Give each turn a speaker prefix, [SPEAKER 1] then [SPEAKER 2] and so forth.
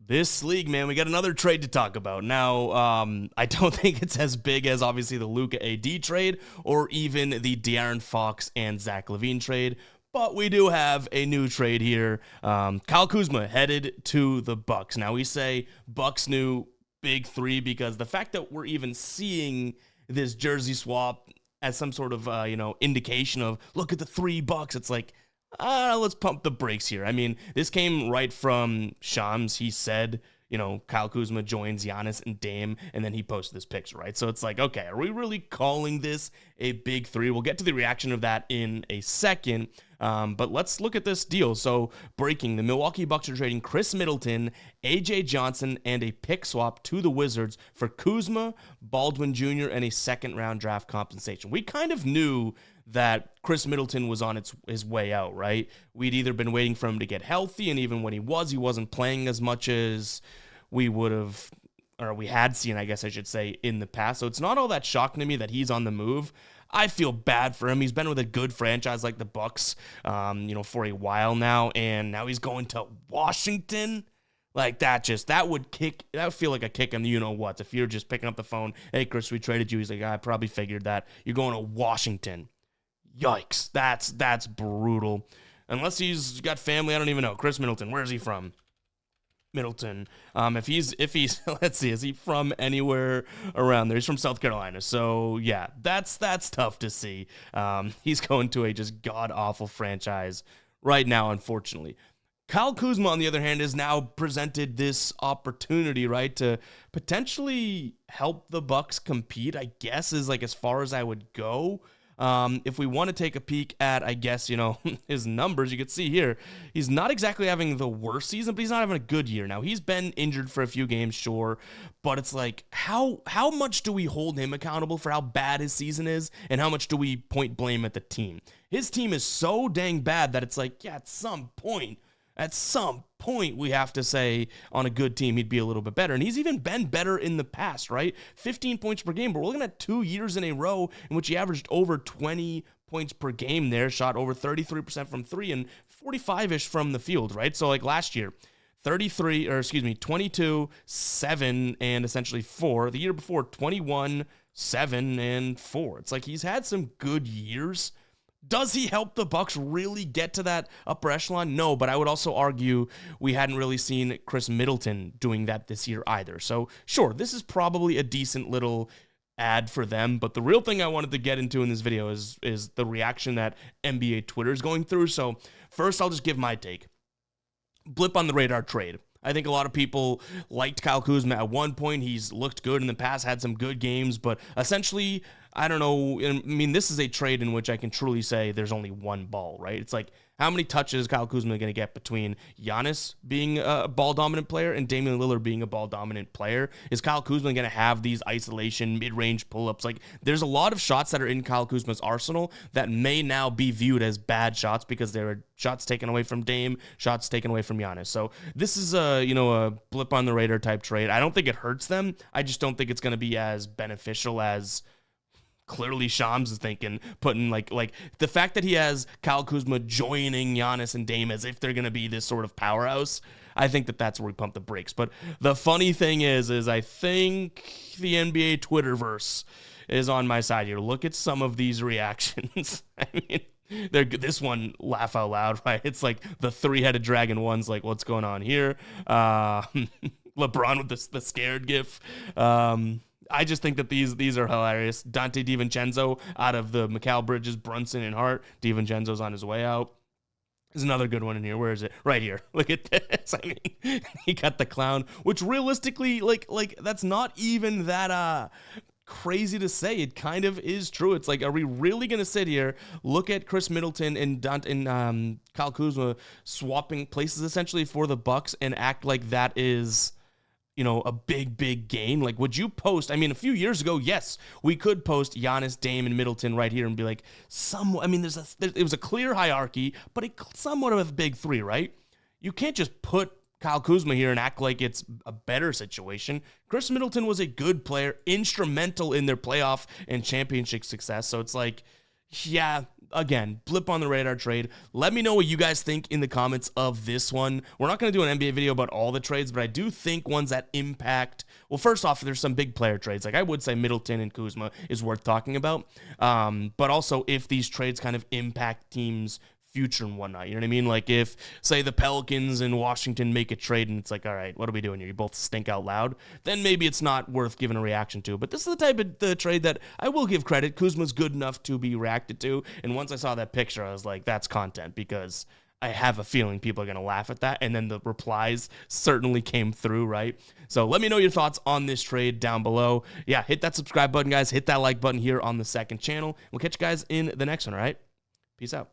[SPEAKER 1] This league, man, we got another trade to talk about. Now, I don't think it's as big as, obviously, the Luka AD trade or even the De'Aaron Fox and Zach LaVine trade, but we do have a new trade here. Kyle Kuzma headed to the Bucks. Now, we say Bucks new big three because the fact that we're even seeing this jersey swap as some sort of, indication of, look at the $3, it's like, let's pump the brakes here. I mean, this came right from Shams. He said, Kyle Kuzma joins Giannis and Dame, and then he posted this picture, right? So it's like, okay, are we really calling this a big three? We'll get to the reaction of that in a second, but let's look at this deal. So breaking, the Milwaukee Bucks are trading Khris Middleton, AJ Johnson, and a pick swap to the Wizards for Kuzma, Baldwin Jr., and a second-round draft compensation. We kind of knew that Khris Middleton was on his way out, right? We'd either been waiting for him to get healthy, and even when he wasn't playing as much as we would have, or we had seen, I guess I should say, in the past. So it's not all that shocking to me that he's on the move. I feel bad for him. He's been with a good franchise like the Bucks, for a while now, and now he's going to Washington. Like that would feel like a kick in the you-know-what. If you're just picking up the phone, hey, Chris, we traded you. He's like, I probably figured that. You're going to Washington. Yikes, that's brutal. Unless he's got family, I don't even know. Khris Middleton, where is he from? Middleton. If he's let's see, is he from anywhere around there? He's from South Carolina. So yeah, that's tough to see. He's going to a just god-awful franchise right now, unfortunately. Kyle Kuzma, on the other hand, has now presented this opportunity, right, to potentially help the Bucks compete, I guess, is like as far as I would go. If we want to take a peek at, I guess, his numbers, you can see here, he's not exactly having the worst season, but he's not having a good year. Now, he's been injured for a few games, sure, but it's like, how much do we hold him accountable for how bad his season is, and how much do we point blame at the team? His team is so dang bad that it's like, yeah, at some point, we have to say on a good team he'd be a little bit better. And he's even been better in the past, right? 15 points per game. But we're looking at 2 years in a row in which he averaged over 20 points per game there, shot over 33% from three and 45-ish from the field, right? So like last year, 22, 7, and essentially 4. The year before, 21, 7, and 4. It's like he's had some good years. Does he help the Bucks really get to that upper echelon? No, but I would also argue we hadn't really seen Khris Middleton doing that this year either. So sure, this is probably a decent little ad for them, but the real thing I wanted to get into in this video is the reaction that NBA Twitter is going through. So first, I'll just give my take. Blip on the radar trade. I think a lot of people liked Kyle Kuzma at one point. He's looked good in the past, had some good games, but essentially, I don't know. I mean, this is a trade in which I can truly say there's only one ball, right? It's like, how many touches is Kyle Kuzma going to get between Giannis being a ball-dominant player and Damian Lillard being a ball-dominant player? Is Kyle Kuzma going to have these isolation, mid-range pull-ups? Like, there's a lot of shots that are in Kyle Kuzma's arsenal that may now be viewed as bad shots because there are shots taken away from Dame, shots taken away from Giannis. So this is a blip on the radar type trade. I don't think it hurts them. I just don't think it's going to be as beneficial as clearly Shams is thinking, putting like the fact that he has Kyle Kuzma joining Giannis and Dame as if they're going to be this sort of powerhouse. I think that's where we pump the brakes. But the funny thing is I think the NBA Twitterverse is on my side here. Look at some of these reactions. I mean, this one, laugh out loud, right? It's like the three-headed dragon one's like, what's going on here? LeBron with the scared gif. I just think that these are hilarious. Dante DiVincenzo out of the Mikal Bridges, Brunson, and Hart. DiVincenzo's on his way out. There's another good one in here. Where is it? Right here. Look at this. I mean, he got the clown, which realistically, like that's not even that crazy to say. It kind of is true. It's like, are we really going to sit here, look at Khris Middleton and Kyle Kuzma swapping places essentially for the Bucks and act like that is a big gain? Like, would you post, I mean, a few years ago, yes, we could post Giannis, Dame, and Middleton right here and be like, it was a clear hierarchy, but somewhat of a big three, right? You can't just put Kyle Kuzma here and act like it's a better situation. Khris Middleton was a good player, instrumental in their playoff and championship success. So it's like, Yeah, again, blip on the radar trade. Let me know what you guys think in the comments of this one. We're not going to do an NBA video about all the trades, but I do think ones that impact. Well, first off, there's some big player trades. Like I would say Middleton and Kuzma is worth talking about. But also if these trades kind of impact teams' future and whatnot. You know what I mean? Like if, say, the Pelicans and Washington make a trade and it's like, all right, what are we doing here? You both stink out loud. Then maybe it's not worth giving a reaction to. But this is the type of the trade that I will give credit. Kuzma's good enough to be reacted to. And once I saw that picture, I was like, that's content, because I have a feeling people are going to laugh at that. And then the replies certainly came through, right? So let me know your thoughts on this trade down below. Yeah, hit that subscribe button, guys. Hit that like button here on the second channel. We'll catch you guys in the next one, all right? Peace out.